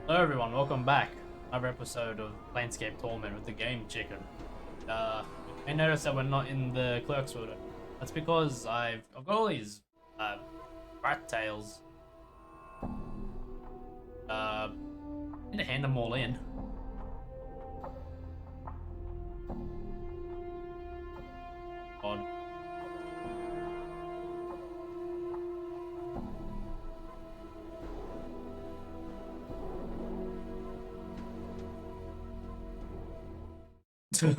Hello everyone, welcome back. Another episode of Planescape Torment with the Game Chicken. You may notice that we're not in the Clerk's World. That's because I've got all these rat tails. I need to hand them all in. God. I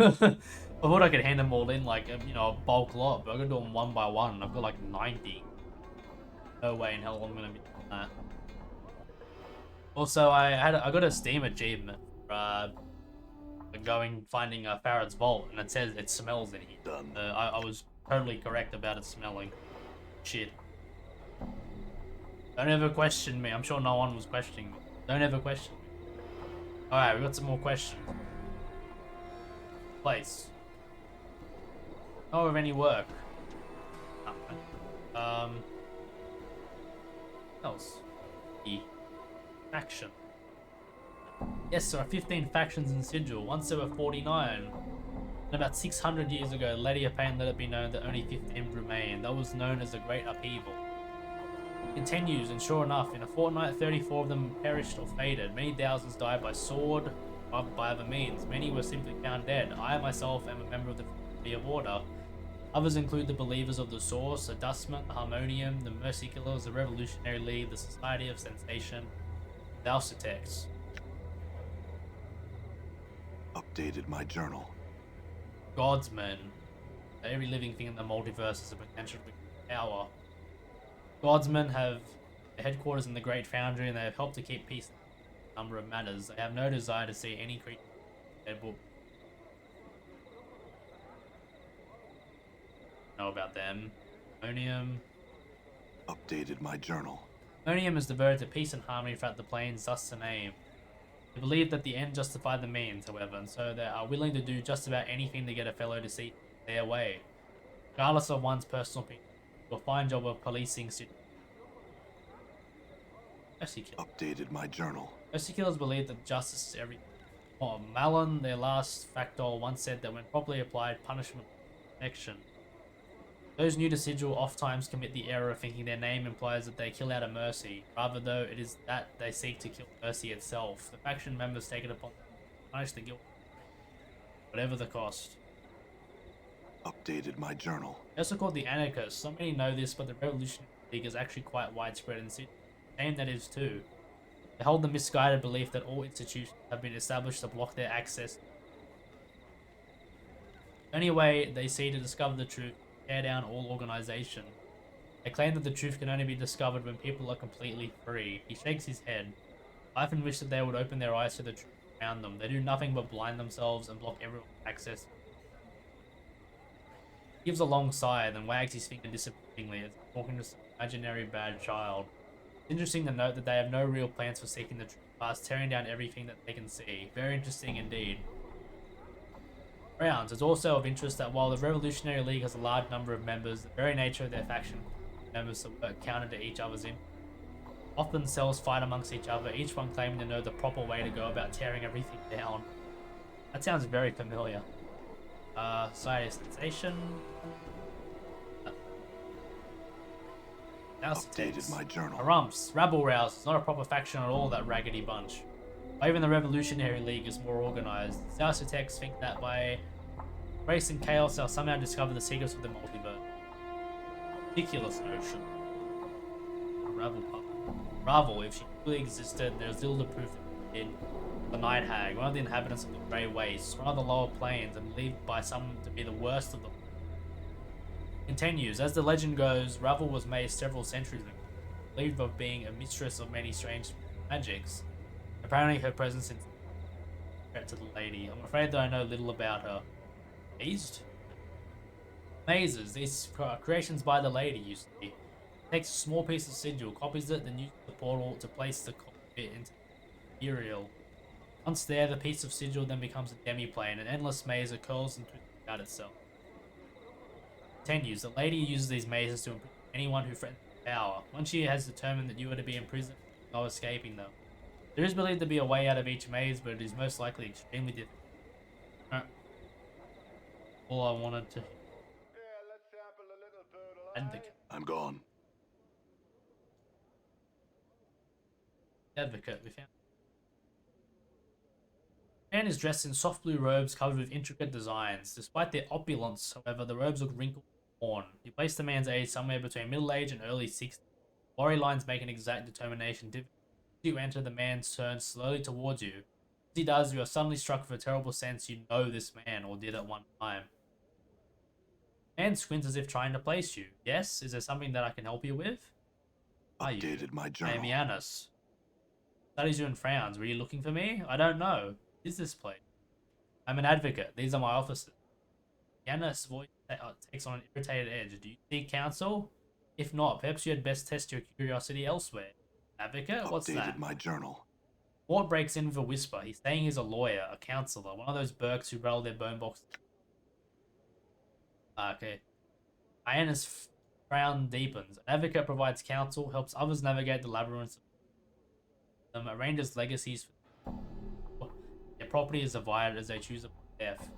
thought I could hand them all in like a bulk lot, but I'm gonna do them one by one. I've got like 90. No way in hell I'm gonna be doing that. Also, I got a Steam achievement for finding Farad's vault, and it says it smells in here. Done. I was totally correct about it smelling. Shit. Don't ever question me. I'm sure no one was questioning me. Don't ever question me. Alright, we got some more questions. Place. Know of any work? Nothing. Else. E. Faction. Yes, there are 15 factions in Sigil. Once there were 49. And about 600 years ago, Lady of Pain let it be known that only 15 remained. That was known as the Great Upheaval. Continues, and sure enough, in a fortnight, 34 of them perished or faded. Many thousands died by sword, or by other means. Many were simply found dead. I myself am a member of the Fraternity of Order. Others include the Believers of the Source, the Dustman, the Harmonium, the Mercy Killers, the Revolutionary League, the Society of Sensation, the Alcitex. Updated my journal. Godsmen. Every living thing in the multiverse is a potential power. Godsmen have their headquarters in the Great Foundry, and they have helped to keep peace in a number of matters. They have no desire to see any creature in their book. Know about them. Onium. Updated my journal. Onium is devoted to peace and harmony throughout the planes, thus the name. They believe that the end justified the means, however, and so they are willing to do just about anything to get a fellow to see their way, regardless of one's personal opinion. Do a fine job of policing. Mercy Killers. Updated my journal. Mercy Killers believe that justice is everything. Oh, Malon, their last factor, once said that when properly applied, punishment is protection. Those new to Sigil oft-times commit the error of thinking their name implies that they kill out of mercy, rather though it is that they seek to kill mercy itself. The faction members take it upon them to punish the guilty, whatever the cost. Updated my journal. They're also called the Anarchists. Some many know this, but the Revolutionary League is actually quite widespread in Sigil. Shame that is too. They hold the misguided belief that all institutions have been established to block their access. The only way they see to discover the truth tear down all organization. They claim that the truth can only be discovered when people are completely free. He shakes his head. I often wish that they would open their eyes to the truth around them. They do nothing but blind themselves and block everyone's access. He gives a long sigh, then wags his finger disapprovingly as he's talking to some imaginary bad child. It's interesting to note that they have no real plans for seeking the truth, past tearing down everything that they can see. Very interesting indeed. It's also of interest that while the Revolutionary League has a large number of members, the very nature of their faction members to work counter to each other's interests. Often cells fight amongst each other, each one claiming to know the proper way to go about tearing everything down. That sounds very familiar. Society of Sensation. Updated my journal. Harumps, rabble rousers, not a proper faction at all, that raggedy bunch. Even the Revolutionary League is more organized. The Alcitex think that by race and chaos they'll somehow discover the secrets of the multiverse. Ridiculous notion. Ravel puppet. Ravel, if she really existed, there's little to prove that she did. The Night Hag, one of the inhabitants of the Grey Wastes, one of the lower planes, and believed by some to be the worst of them. Continues, as the legend goes, Ravel was made several centuries ago, believed of being a mistress of many strange magics. Apparently her presence is a threat to the lady. I'm afraid that I know little about her. Mazed? Mazes, these creations by the lady, you see. Takes a small piece of sigil, copies it, then uses the portal to place the copy bit into the material. Once there, the piece of sigil then becomes a demi-plane. An endless maze that curls and twists about itself. Continues, the lady uses these mazes to imprison anyone who threatens power. Once she has determined that you are to be imprisoned, no escaping them. There is believed to be a way out of each maze, but it is most likely extremely difficult. All I wanted to... Advocate. I'm gone. Advocate, we found. Man is dressed in soft blue robes covered with intricate designs. Despite their opulence, however, the robes look wrinkled and worn. You place the man's age somewhere between middle age and early 60s. Worry lines make an exact determination difficult. As you enter, the man turns slowly towards you. As he does, you are suddenly struck with a terrible sense you know this man, or did at one time. Man squints as if trying to place you. Yes? Is there something that I can help you with? Updated my I journal. am Yanis. Studies you and frowns. Were you looking for me? I don't know. What is this place? I'm an advocate. These are my officers. Yanis' voice takes on an irritated edge. Do you seek counsel? If not, perhaps you had best test your curiosity elsewhere. Advocate? What's that? Updated my journal. Ward breaks in with a whisper. He's saying he's a lawyer, a counselor, one of those Burks who rattle their bone boxes. Okay. Ayana's frown deepens. An advocate provides counsel, helps others navigate the labyrinths, arranges legacies. Their property is divided as they choose upon death.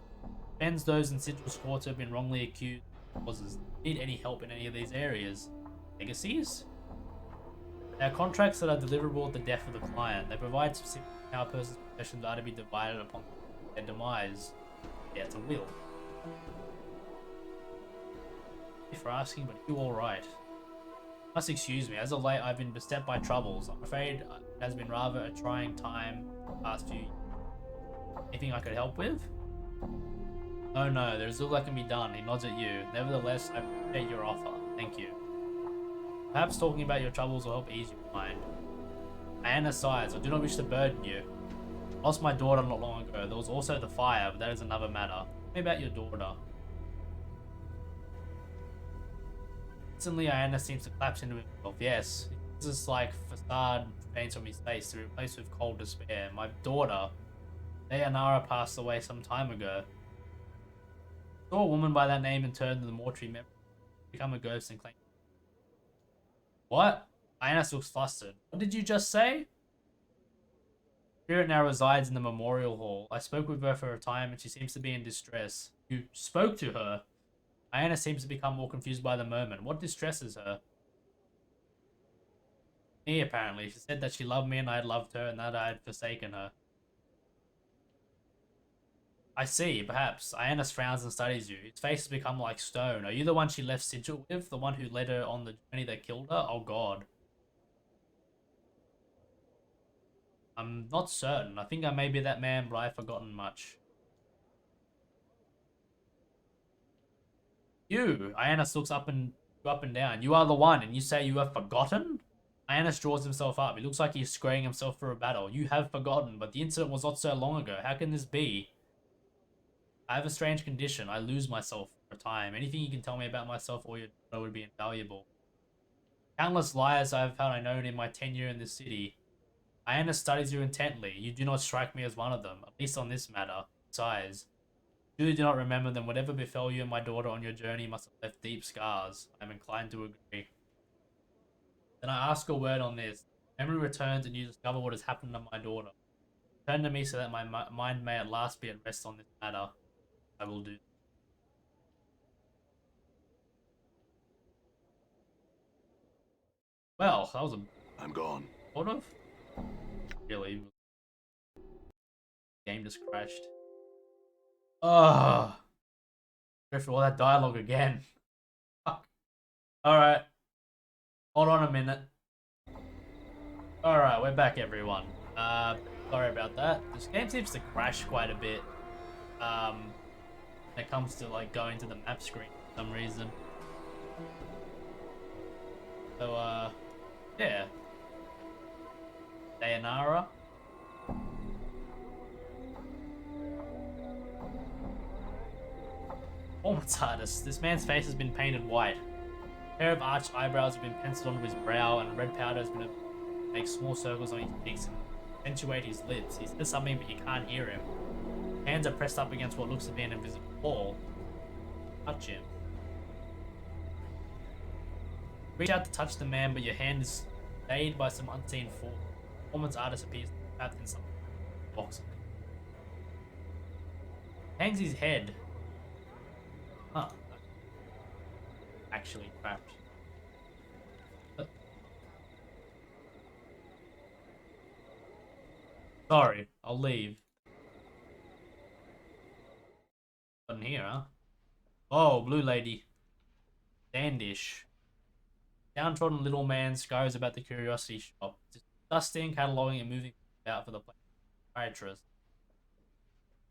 Defends those in Sigil's courts who have been wrongly accused. Need any help in any of these areas? Legacies? They are contracts that are deliverable at the death of the client. They provide specific how a person's possessions are to be divided upon their demise. Yeah, it's a will. Thank you for asking, but you alright? Must excuse me, as of late I've been beset by troubles. I'm afraid it has been rather a trying time the past few years. Anything I could help with? Oh no, there's little that can be done. He nods at you. Nevertheless, I appreciate your offer. Thank you. Perhaps talking about your troubles will help ease your mind. Anna sighs. I do not wish to burden you. I lost my daughter not long ago. There was also the fire, but that is another matter. Tell me about your daughter. Instantly, Anna seems to collapse into himself. Yes, this is like facade paints from his face to be replaced with cold despair. My daughter, Dayanara, passed away some time ago. I saw a woman by that name and turned to the mortuary memory, become a ghost and claim. What? Ionis looks flustered. What did you just say? Spirit now resides in the memorial hall. I spoke with her for a time and she seems to be in distress. You spoke to her? Ionis seems to become more confused by the moment. What distresses her? Me, apparently. She said that she loved me and I had loved her and that I had forsaken her. I see, perhaps. Ionis frowns and studies you. His face has become like stone. Are you the one she left Sigil with? The one who led her on the journey that killed her? Oh god. I'm not certain. I think I may be that man, but I've forgotten much. You! Ionis looks up and down. You are the one, and you say you have forgotten? Ionis draws himself up. He looks like he's squaring himself for a battle. You have forgotten, but the incident was not so long ago. How can this be? I have a strange condition. I lose myself for a time. Anything you can tell me about myself or your daughter would be invaluable. Countless liars I have found I known in my tenure in this city. Ionis studies you intently. You do not strike me as one of them, at least on this matter. Besides, you do not remember them. Whatever befell you and my daughter on your journey must have left deep scars. I am inclined to agree. Then I ask a word on this. Memory returns and you discover what has happened to my daughter. Turn to me so that my mind may at last be at rest on this matter. I will do. Well, that was a... I'm gone. Sort of? Really? Game just crashed. Ugh. Go through all that dialogue again. Fuck. Alright. Hold on a minute. Alright, we're back everyone. Sorry about that. This game seems to crash quite a bit. When it comes to like going to the map screen for some reason. So yeah. Dayanara. Performance artist. This man's face has been painted white. A pair of arched eyebrows have been penciled onto his brow, and red powder has been make small circles on his cheeks and accentuate his lips. He says something, but you can't hear him. Hands are pressed up against what looks to be an invisible wall. Touch him. Reach out to touch the man, but your hand is stayed by some unseen force. Performance artist appears Trapped in some box. Hangs his head. Huh. Actually trapped. Sorry, I'll leave. Not in here, huh? Oh, blue lady. Standish. Downtrodden little man scurries about the curiosity shop, dusting, cataloguing, and moving about for the psychiatrist.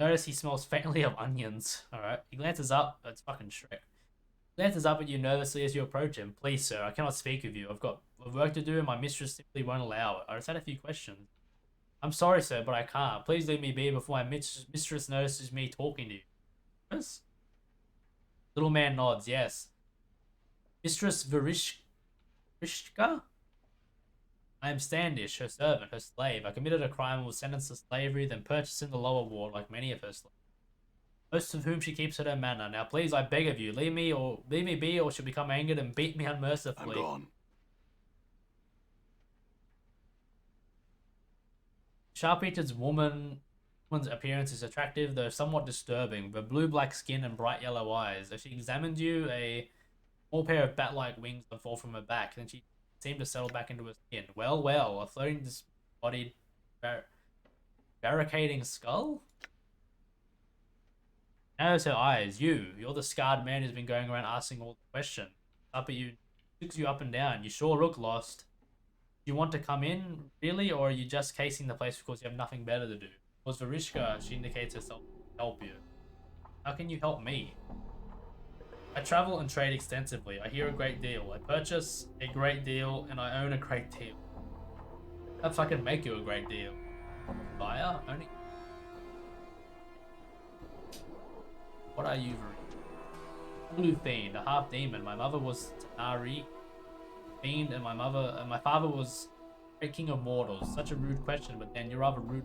Notice he smells faintly of onions. Alright. He glances up. It's fucking Shrek. Glances up at you nervously as you approach him. Please, sir, I cannot speak with you. I've got work to do and my mistress simply won't allow it. I just had a few questions. I'm sorry, sir, but I can't. Please leave me be before my mistress notices me talking to you. Yes? Little man nods, yes. Mistress Varishka? I am Standish, her servant, her slave. I committed a crime and was sentenced to slavery, then purchased in the lower ward like many of her slaves. Most of whom she keeps at her manor. Now please, I beg of you, leave me be, or she'll become angered and beat me unmercifully. I'm gone. Sharp-featured woman's appearance is attractive, though somewhat disturbing. With blue-black skin and bright yellow eyes. As she examined you, a small pair of bat-like wings would fall from her back. Then she seemed to settle back into her skin. Well, well, a floating disembodied barricading skull? Narrows her eyes. You're the scarred man who's been going around asking all the questions. Up at you, looks you up and down. You sure look lost. Do you want to come in, really, or are you just casing the place because you have nothing better to do? Was Varishka, she indicates herself to help you. How can you help me? I travel and trade extensively. I hear a great deal. I purchase a great deal, and I own a great deal. Perhaps I can make you a great deal. Buyer? Only... What are you, Varishka? Blue fiend, a half demon. My mother was Tanari. Fiend, and my father was great king of mortals. Such a rude question, but then you're rather rude.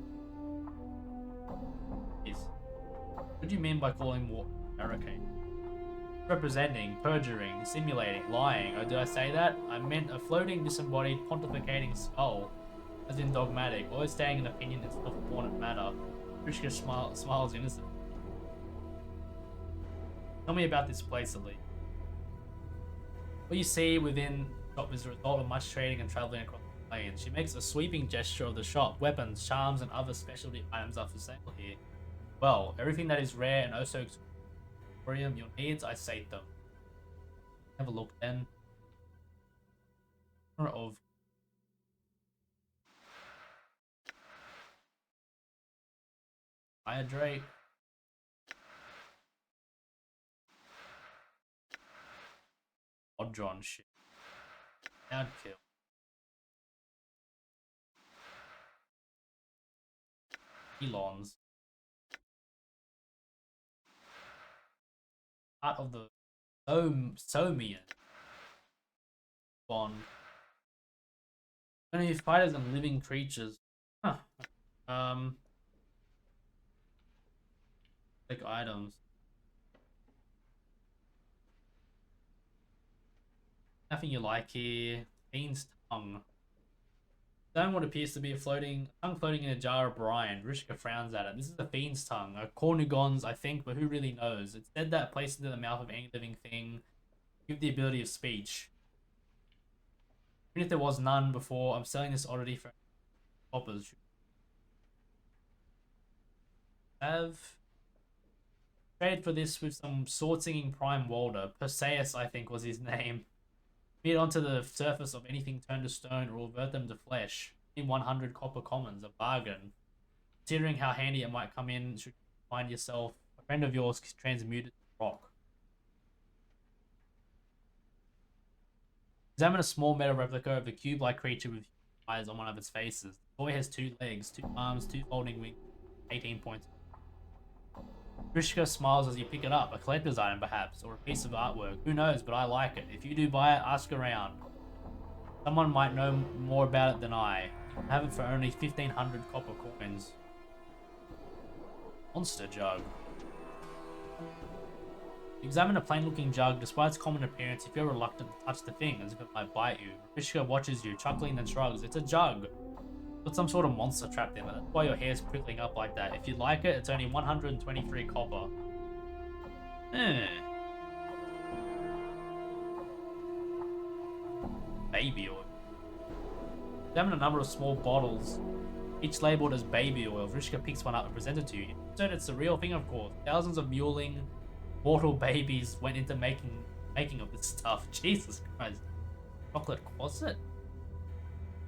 What do you mean by calling war barricade? Representing, perjuring, simulating, lying. Oh, did I say that? I meant a floating, disembodied, pontificating skull. As in dogmatic, always staying in opinion in self-important matter. Vrishka smiles innocent. Tell me about this place, at least. What you see within the shop is the result of much trading and traveling across the plains. She makes a sweeping gesture of the shop. Weapons, charms, and other specialty items are for sale here. Well, everything that is rare and also your needs, I sate them. Have a look then. Of Fire Drake. Odron shit. Downkill. Elons. Part of the Somian bond. Only fighters and living creatures. Huh. Like items. Nothing you like here. Fiend's tongue. Stone what appears to be a tongue floating in a jar of brine. Rishka frowns at it. This is the fiend's tongue. A Cornugon's, I think, but who really knows? It's said that placed into the mouth of any living thing give the ability of speech. Even if there was none before, I'm selling this oddity for coppers. Have traded for this with some sword-singing prime Walder. Perseus, I think, was his name. Beat onto the surface of anything turned to stone or revert them to flesh. In 100 copper commons, a bargain. Considering how handy it might come in, should you find yourself a friend of yours transmuted to rock. Examine a small metal replica of the cube-like creature with eyes on one of its faces. The toy has 2 legs, 2 arms, 2 folding wings, 18 points. Vrishka smiles as you pick it up. A collector's item, perhaps, or a piece of artwork. Who knows, but I like it. If you do buy it, ask around. Someone might know more about it than I. You can have it for only 1,500 copper coins. Monster jug. Examine a plain-looking jug. Despite its common appearance, if you're reluctant to touch the thing, as if it might bite you. Vrishka watches you, chuckling, then shrugs. It's a jug. Put some sort of monster trapped in it. That's why your hair's prickling up like that. If you like it, it's only 123 copper. Baby oil. Examine a number of small bottles, each labeled as baby oil. Vrishka picks one up and presents it to you. So it's the real thing, of course. Thousands of mewling, mortal babies went into making of this stuff. Jesus Christ. Chocolate closet?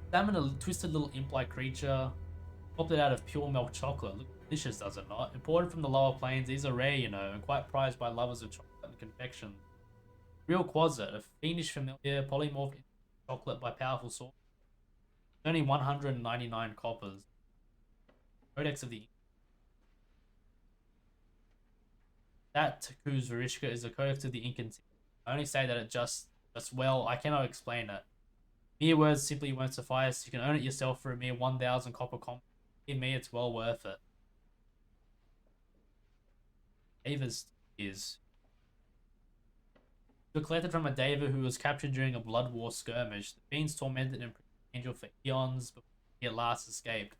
Examine a twisted little imp-like creature. Popped it out of pure milk chocolate. Looks delicious, does it not? Imported from the lower plains, these are rare, you know, and quite prized by lovers of chocolate and confection. Real quasit, a fiendish familiar, polymorphed into chocolate by powerful source. Only 199 coppers. Codex of the That Taku's Varishka is the Codex of the Incan. I only say that it just well, I cannot explain it. Mere words simply won't suffice. You can own it yourself for a mere 1,000 copper comp. In me, it's well worth it. Ava's is. You were collected from a Deva who was captured during a blood war skirmish. The fiends tormented and Angel for eons before he at last escaped.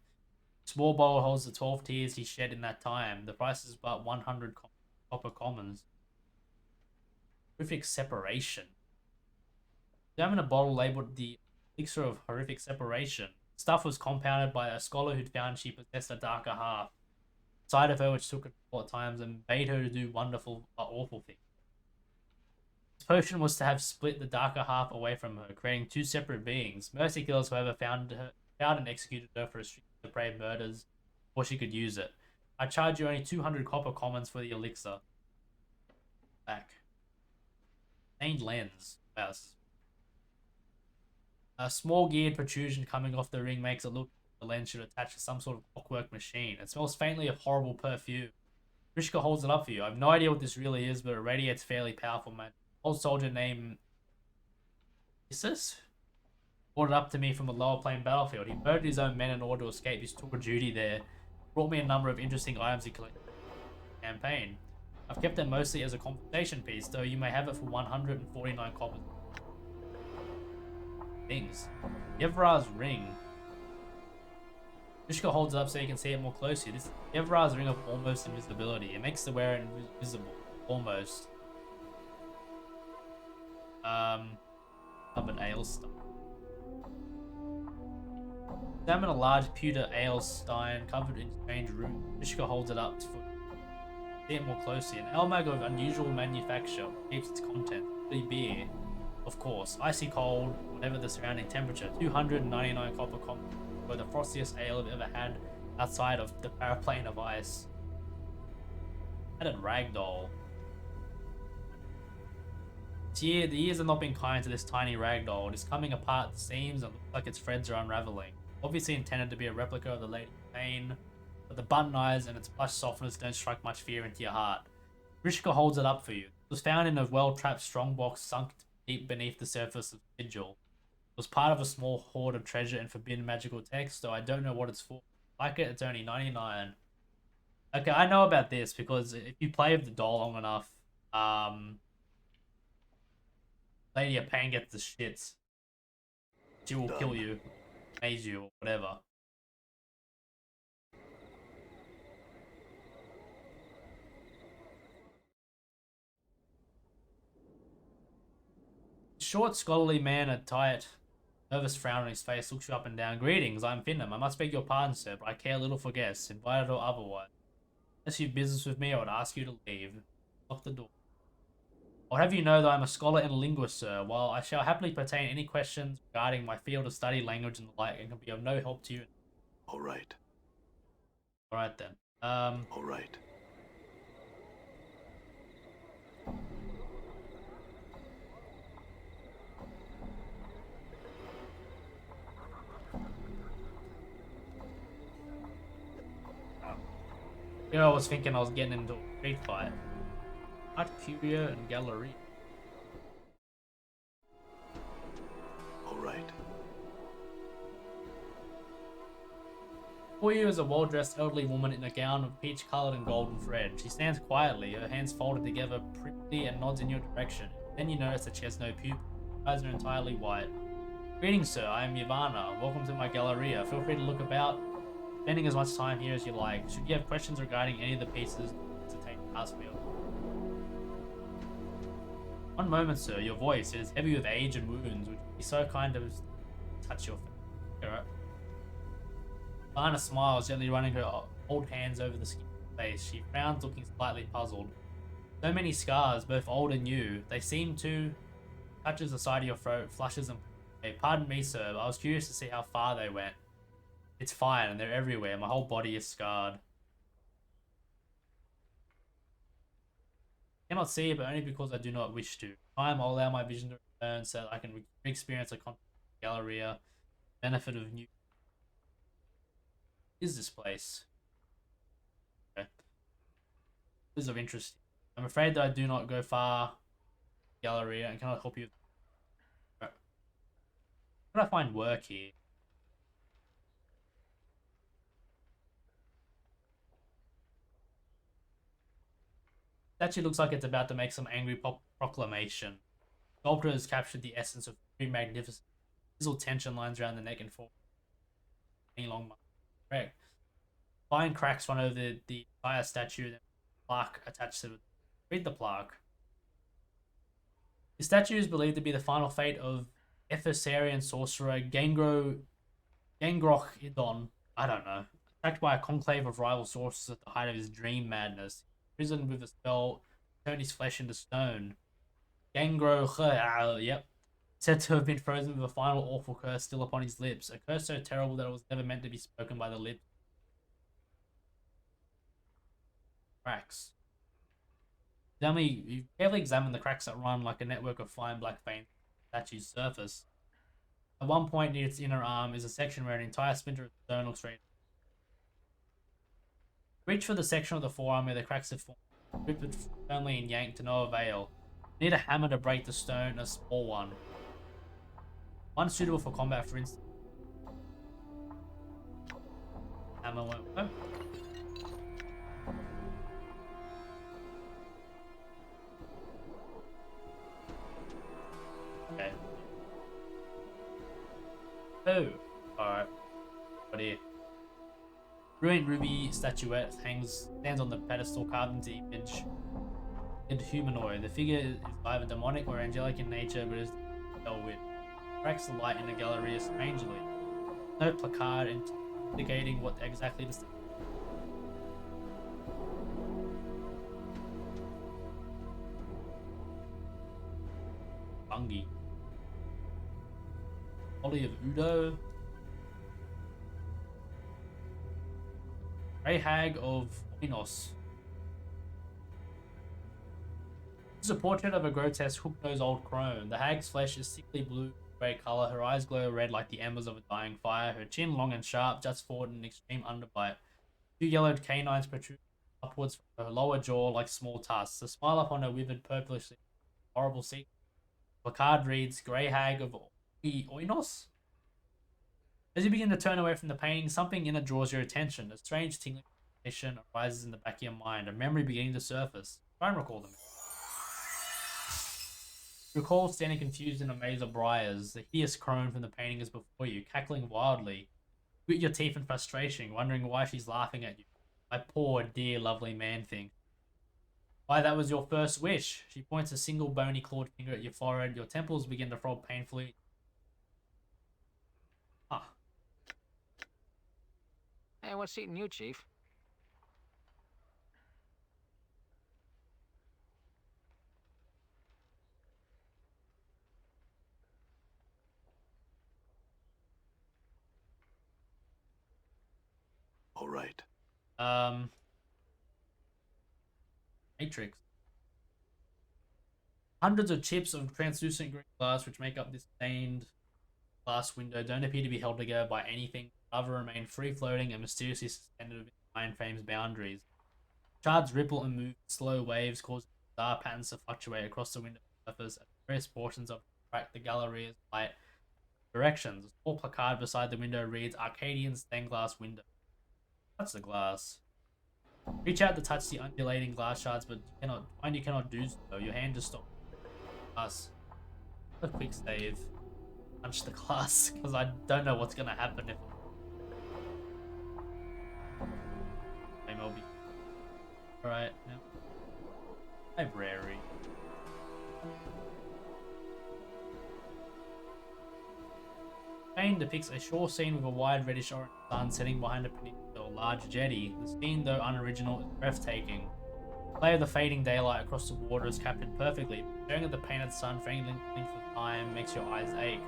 Small bowl holds the 12 tears he shed in that time. The price is but 100 copper commons. Horrific separation. Examine a bottle labeled the elixir of horrific separation. Stuff was compounded by a scholar who'd found she possessed a darker half. Side of her which took control at times and bade her to do wonderful but awful things. This potion was to have split the darker half away from her, creating two separate beings. Mercy killers, however, found and executed her for a string of depraved murders before she could use it. I charge you only 200 copper commons for the elixir. Back. Stained lens. Wow. A small geared protrusion coming off the ring makes it look like the lens should attach to some sort of clockwork machine. It smells faintly of horrible perfume. Rishka holds it up for you. I have no idea what this really is, but it radiates fairly powerful, man. Old soldier named Isis brought it up to me from a lower plane battlefield. He murdered his own men in order to escape his tour of duty there. Brought me a number of interesting items he collected in the campaign. I've kept it mostly as a compensation piece, though you may have it for 149 coppers. Things. Yevra's ring. Rishka holds it up so you can see it more closely. This is Yevra's ring of almost invisibility. It makes the wearer invisible. Almost. Of an ale stein. Examine a large pewter ale stein covered in strange runes. Rishka holds it up to see it more closely. An ale mug of unusual manufacture keeps its content. Beer, of course. Icy cold, whatever the surrounding temperature. 299 copper common. For the frostiest ale I've ever had outside of the paraplane of ice. Added ragdoll. The years have not been kind to this tiny ragdoll. It is coming apart at the seams and looks like its threads are unraveling. Obviously intended to be a replica of the Lady Pain, but the button eyes and its plush softness don't strike much fear into your heart. Rishka holds it up for you. It was found in a well-trapped strongbox sunk deep beneath the surface of the sigil. It was part of a small hoard of treasure and forbidden magical text, though I don't know what it's for. Like it, it's only 99. Okay, I know about this because if you play with the doll long enough, Lady of Pain gets the shits. She will kill you, maze you, or whatever. Short, scholarly man, a tight, nervous frown on his face, looks you up and down. Greetings, I'm Finham. I must beg your pardon, sir, but I care little for guests, invited or otherwise. Unless you've business with me, I would ask you to leave. Lock the door. I'll have you know that I'm a scholar and a linguist, sir. While I shall happily pertain any questions regarding my field of study, language, and the like, and can be of no help to you. All right. All right then. All right. You know, I was thinking I was getting into a street fight. Art Curio and Gallery. All right. Before you is a well-dressed elderly woman in a gown of peach-colored and golden thread. She stands quietly, her hands folded together prettily and nods in your direction. Then you notice that she has no pupils. Her eyes are entirely white. Greetings, sir. I am Yavana. Welcome to my Galleria. Feel free to look about, spending as much time here as you like. Should you have questions regarding any of the pieces, hesitate to ask me. One moment, sir. Your voice, it is heavy with age and wounds, which would be so kind of touch your face. Alright. Lana smiles, gently running her old hands over the skin of her face. She frowns, looking slightly puzzled. So many scars, both old and new. They seem to... Touches the side of your throat, flushes and... Hey, pardon me, sir, but I was curious to see how far they went. It's fine, and they're everywhere. My whole body is scarred. I cannot see it, but only because I do not wish to. Time, I'll allow my vision to return so that I can re-experience a Galleria. Benefit of new... Is this place? Okay. This is of interest. I'm afraid that I do not go far Galleria and cannot help you. How can I find work here? Statue looks like it's about to make some angry proclamation. Sculptor has captured the essence of very magnificent. Sizzle tension lines around the neck and forward. Long correct. Fine cracks run over the entire statue, then plaque attached to it. Read the plaque. The statue is believed to be the final fate of Ephesarian sorcerer Gangroch Idon. I don't know. Attacked by a conclave of rival sorcerers at the height of his dream madness. Imprisoned with a spell to turn his flesh into stone. Gangroch, yep. Said to have been frozen with a final awful curse still upon his lips. A curse so terrible that it was never meant to be spoken by the lips. Cracks. You carefully examine the cracks that run like a network of fine black veins on the statue's surface. At one point near its inner arm is a section where an entire splinter of stone looks straight. Reach for the section of the forearm where the cracks have formed. Grip it firmly and yank to no avail. Need a hammer to break the stone, a small one. One suitable for combat, for instance. Hammer won't work. Okay. Oh, alright. What here? Brilliant ruby statuette stands on the pedestal carved into the image. And humanoid. The figure is either demonic or angelic in nature, but is well with. Cracks the light in the gallery strangely. No placard indicating what exactly the fungi. Body of Udo. Grey Hag of Oinos. This is a portrait of a grotesque hook-nosed old crone. The hag's flesh is sickly blue grey colour. Her eyes glow red like the embers of a dying fire. Her chin long and sharp, just forward in an extreme underbite. Two yellowed canines protrude upwards from her lower jaw like small tusks. The smile upon her withered purplish horrible secret. The placard reads, Grey Hag of Oinos? As you begin to turn away from the painting, something in it draws your attention. A strange tingling sensation arises in the back of your mind, a memory beginning to surface. Try and recall them. Recall standing confused in a maze of briars. The hideous crone from the painting is before you, cackling wildly. You grit your teeth in frustration, wondering why she's laughing at you. My poor, dear, lovely man-thing. Why, that was your first wish. She points a single bony clawed finger at your forehead. Your temples begin to throb painfully. Ah. Hey, what's eating you, Chief? All right. Matrix. Hundreds of chips of translucent green glass which make up this stained glass window don't appear to be held together by anything, rather remain free-floating and mysteriously suspended within the iron frame's boundaries. Shards ripple and move in slow waves, causing bizarre patterns to fluctuate across the window surface as various portions of the Galleria's light directions. A small placard beside the window reads, Arcadian stained glass window. Touch the glass. Reach out to touch the undulating glass shards, but you cannot do so. Your hand just stops. Glass. A quick save. punch the class because I don't know what's gonna happen if MLB. Alright, yeah. Library. Pain depicts a shore scene with a wide reddish orange sun setting behind a peninsula, large jetty. The scene, though unoriginal, is breathtaking. The play of the fading daylight across the water is captured perfectly. Staring at the painted sun for any length of time makes your eyes ache.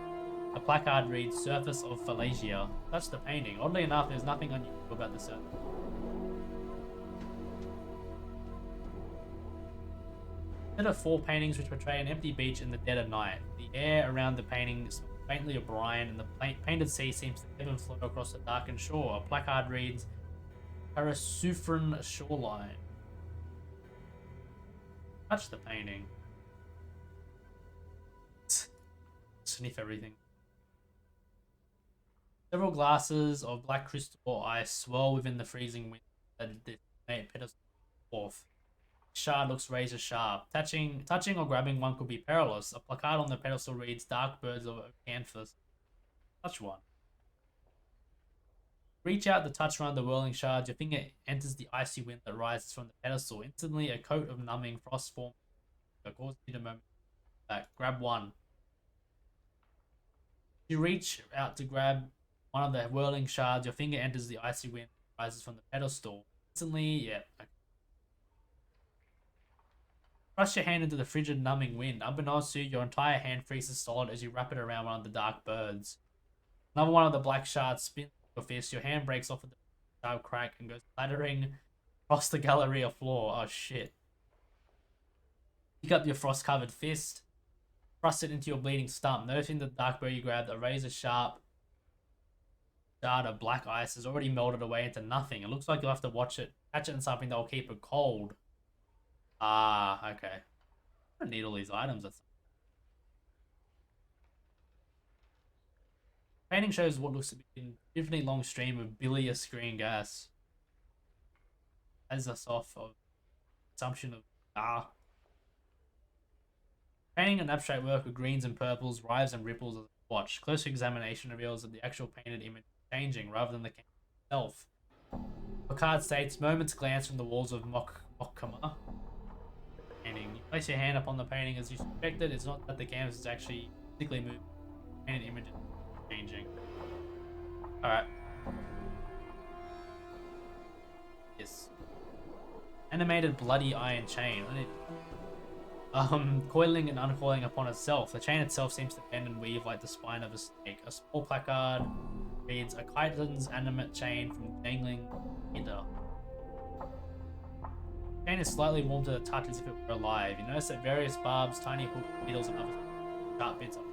The placard reads, "Surface of Phalasia." Touch the painting. Oddly enough, there's nothing unusual about the surface. Set of 4 paintings which portray an empty beach in the dead of night. The air around the painting smells faintly of brine, and the painted sea seems to ebb and flow across the darkened shore. A placard reads, "Parasufran Shoreline." Touch the painting. Sniff everything. Several glasses of black crystal or ice swirl within the freezing wind that detonate pedestal forth. Shard looks razor sharp. Touching or grabbing one could be perilous. A placard on the pedestal reads, "Dark birds of Ocanthus." Touch one. Reach out to touch one of the whirling shards. Your finger enters the icy wind that rises from the pedestal. Instantly, a coat of numbing frost forms that causes you to moment back. Grab one. You reach out to grab one of the whirling shards. Your finger enters the icy wind that rises from the pedestal. Instantly, yeah. Thrust your hand into the frigid, numbing wind. Unbeknownst to you, your entire hand freezes solid as you wrap it around one of the dark birds. Another one of the black shards spins your fist. Your hand breaks off with a sharp crack and goes clattering across the Galleria floor. Oh shit. Pick up your frost-covered fist. Thrust it into your bleeding stump. Noticing the dark bird you grabbed, a razor-sharp shard of black ice has already melted away into nothing. It looks like you'll have to catch it in something that will keep it cold. Ah, okay. I don't need all these items. Painting shows what looks to be an infinitely long stream of bilious green gas. As us off of consumption of Painting an abstract work of greens and purples, writhes and ripples as a watch. Closer examination reveals that the actual painted image is changing rather than the canvas itself. The card states, "Moments glance from the walls of Mokkama." Painting. You place your hand upon the painting as you suspected. It's not that the canvas is actually physically moving. The painted image is changing. Alright. Yes. Animated bloody iron chain. Coiling and uncoiling upon itself. The chain itself seems to bend and weave like the spine of a snake. A small placard reads, "A chitin's animate chain from dangling hinder." The chain is slightly warm to the touch as if it were alive. You notice that various barbs, tiny hooks, needles, and other sharp bits of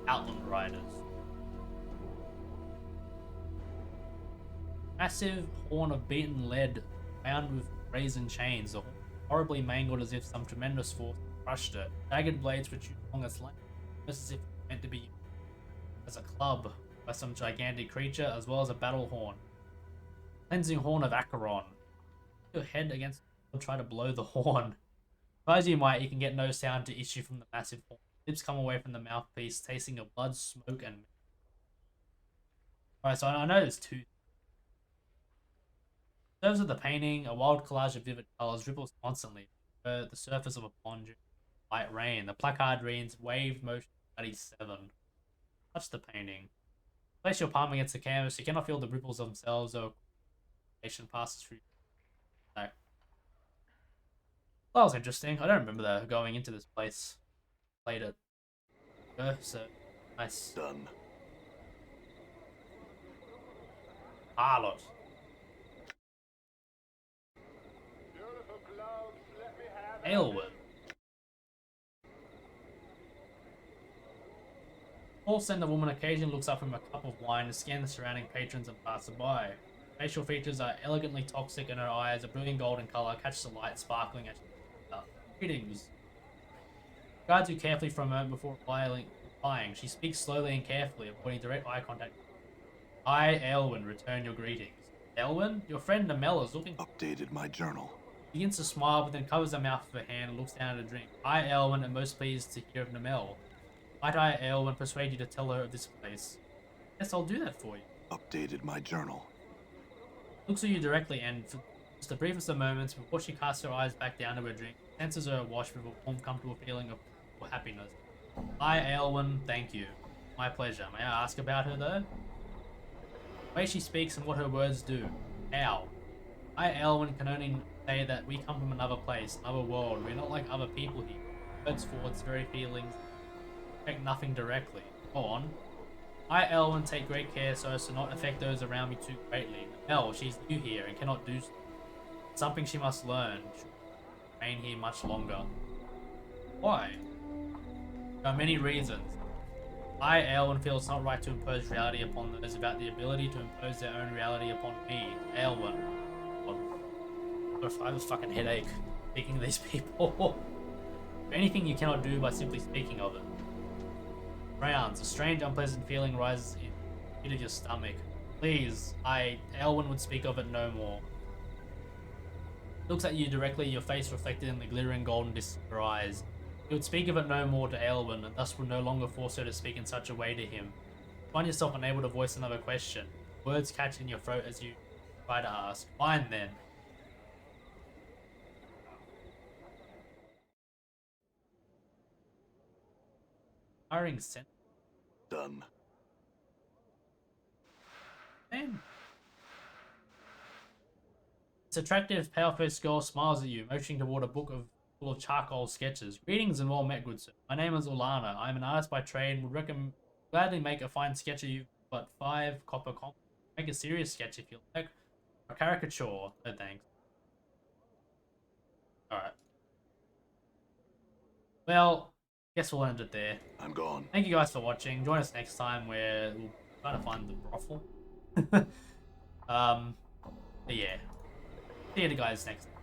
Outland Riders. Massive horn of beaten lead bound with brazen chains, the horn horribly mangled as if some tremendous force crushed it. Jagged blades protrude along its length, just as if it was meant to be used as a club by some gigantic creature, as well as a battle horn. Cleansing horn of Acheron. Your head against and try to blow the horn. Try as you might, you can get no sound to issue from the massive horn. Lips come away from the mouthpiece, tasting of blood, smoke, and... Alright, so I know there's two. In terms of the painting, a wild collage of vivid colors ripples constantly over the surface of a pond during light rain. The placard reads, "Wave motion 37. Touch the painting. Place your palm against the canvas. You cannot feel the ripples themselves or passes through. No. That was interesting. I don't remember going into this place. Played it. So, nice. Done. Harlot. Aylwin. Paul and the woman occasionally looks up from a cup of wine to scan the surrounding patrons and passerby. Facial features are elegantly toxic and her eyes, a brilliant golden colour, catch the light sparkling at you. Greetings. Guards you carefully for a moment before replying. She speaks slowly and carefully, avoiding direct eye contact. "I, Aylwin, return your greetings." "Aylwin, your friend Namel is looking..." Updated my journal. Begins to smile, but then covers her mouth with her hand and looks down at her drink. I, Elwyn, am most pleased to hear of Namel. Might I, Elwyn, persuade you to tell her of this place? Yes, I'll do that for you. Updated my journal. Looks at you directly, and for just the briefest of moments, before she casts her eyes back down to her drink, senses her awash with a warm, comfortable feeling of happiness. I, Elwyn, thank you. My pleasure. May I ask about her, though? The way she speaks and what her words do. How? I, Elwyn, can only say that we come from another place, another world. We're not like other people here. Words, thoughts, very feelings affect nothing directly. Go on. I, Elwyn, take great care so as to not affect those around me too greatly. Mel, she's new here and cannot do so. It's something she must learn. She will remain here much longer. Why? There are many reasons. I, Elwyn, feel it's not right to impose reality upon those without the ability to impose their own reality upon me. Elwyn. I have a fucking headache speaking to these people. Anything you cannot do by simply speaking of it. Browns, a strange, unpleasant feeling rises in the pit of your stomach. Please, Elwyn would speak of it no more. Looks at you directly, your face reflected in the glittering golden disc of her eyes. He would speak of it no more to Elwyn, and thus would no longer force her to speak in such a way to him. You find yourself unable to voice another question. Words catch in your throat as you try to ask. Fine then. Hiring sent. Done. Damn. This attractive, pale-faced girl smiles at you, motioning toward a book full of charcoal sketches. Greetings and well met, good sir. My name is Ulana. I am an artist by trade and would gladly make a fine sketch of you, but 5 copper comp. Make a serious sketch if you like. A caricature. No thanks. Alright. Well, guess we'll end it there. I'm gone. Thank you guys for watching. Join us next time where we'll try to find the brothel. But yeah. See you guys next time.